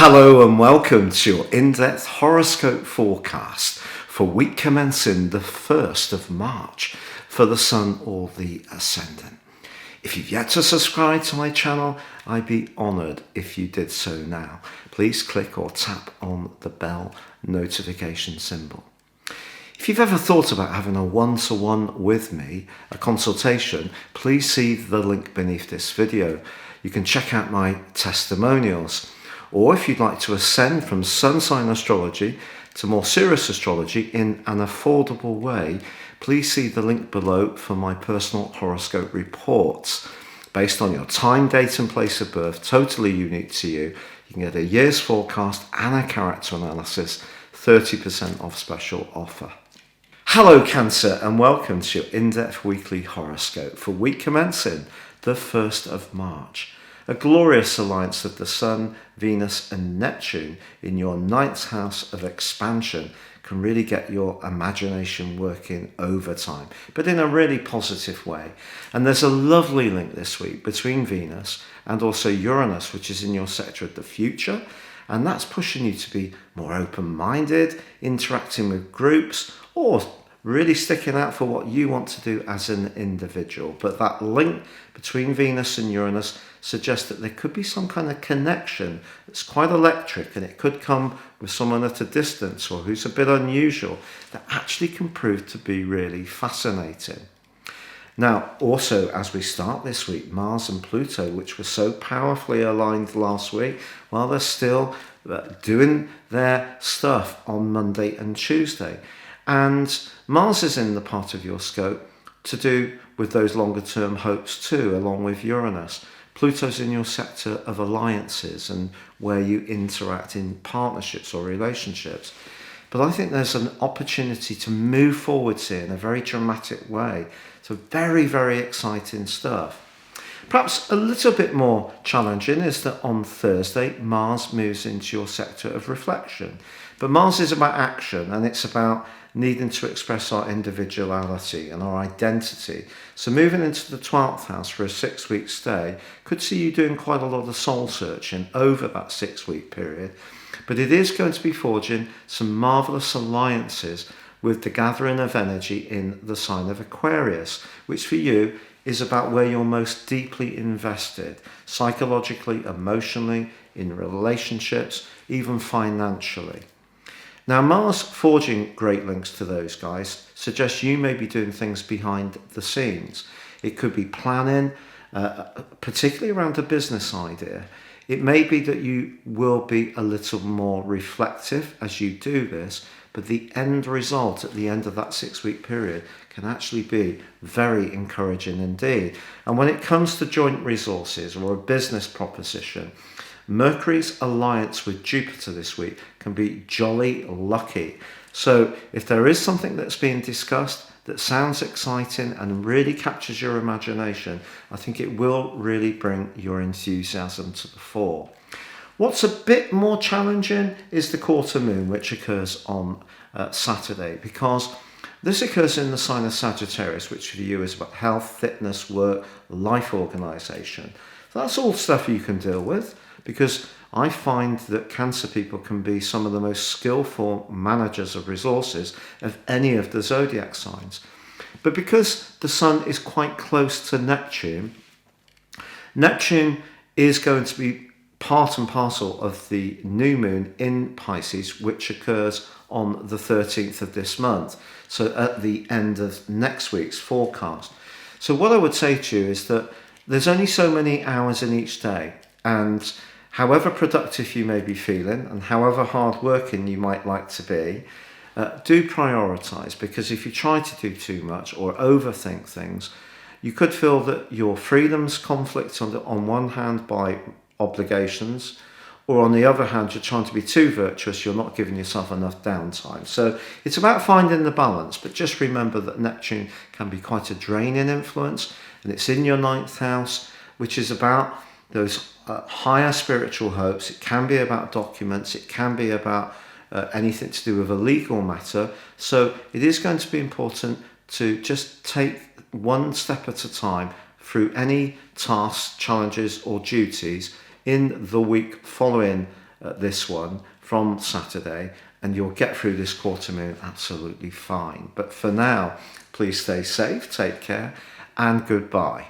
Hello and welcome to your in-depth horoscope forecast for week commencing the 1st of March for the Sun or the Ascendant. If you've yet to subscribe to my channel, I'd be honoured if you did so now. Please click or tap on the bell notification symbol. If you've ever thought about having a one-to-one with me, a consultation, please see the link beneath this video. You can check out my testimonials. Or if you'd like to ascend from sun sign astrology to more serious astrology in an affordable way, please see the link below for my personal horoscope reports. Based on your time, date and place of birth, totally unique to you, you can get a year's forecast and a character analysis, 30% off special offer. Hello Cancer and welcome to your in-depth weekly horoscope for week commencing the 1st of March. A glorious alliance of the Sun, Venus and Neptune in your 9th house of expansion can really get your imagination working overtime, but in a really positive way. And there's a lovely link this week between Venus and also Uranus, which is in your sector of the future. And that's pushing you to be more open-minded, interacting with groups, or really sticking out for what you want to do as an individual. But that link between Venus and Uranus suggests that there could be some kind of connection that's quite electric, and it could come with someone at a distance or who's a bit unusual that actually can prove to be really fascinating. Now, also, as we start this week, Mars and Pluto, which were so powerfully aligned last week, well, they're still doing their stuff on Monday and Tuesday. And Mars is in the part of your scope to do with those longer term hopes too, along with Uranus. Pluto's in your sector of alliances and where you interact in partnerships or relationships. But I think there's an opportunity to move forwards here in a very dramatic way. So very, very exciting stuff. Perhaps a little bit more challenging is that on Thursday, Mars moves into your sector of reflection. But Mars is about action, and it's about needing to express our individuality and our identity. So moving into the 12th house for a 6-week stay could see you doing quite a lot of soul searching over that 6-week period. But it is going to be forging some marvellous alliances with the gathering of energy in the sign of Aquarius, which for you is about where you're most deeply invested, psychologically, emotionally, in relationships, even financially. Now, Mars forging great links to those guys suggests you may be doing things behind the scenes. It could be planning, particularly around a business idea. It may be that you will be a little more reflective as you do this, but the end result at the end of that 6-week period can actually be very encouraging indeed. And when it comes to joint resources or a business proposition, Mercury's alliance with Jupiter this week can be jolly lucky. So if there is something that's being discussed that sounds exciting and really captures your imagination, I think it will really bring your enthusiasm to the fore. What's a bit more challenging is the quarter moon, which occurs on Saturday, because this occurs in the sign of Sagittarius, which for you is about health, fitness, work, life organisation. So that's all stuff you can deal with, because I find that Cancer people can be some of the most skillful managers of resources of any of the zodiac signs. But because the Sun is quite close to Neptune, Neptune is going to be part and parcel of the new moon in Pisces, which occurs on the 13th of this month, so at the end of next week's forecast. So what I would say to you is that there's only so many hours in each day, and however productive you may be feeling and however hard working you might like to be, do prioritise, because if you try to do too much or overthink things, you could feel that your freedoms conflict on one hand by obligations, or on the other hand, you're trying to be too virtuous, you're not giving yourself enough downtime. So it's about finding the balance, but just remember that Neptune can be quite a draining influence, and it's in your 9th house, which is about those higher spiritual hopes. It can be about documents, it can be about anything to do with a legal matter. So it is going to be important to just take one step at a time through any tasks, challenges or duties in the week following this one from Saturday, and you'll get through this quarter moon absolutely fine. But for now, please stay safe, take care, and goodbye.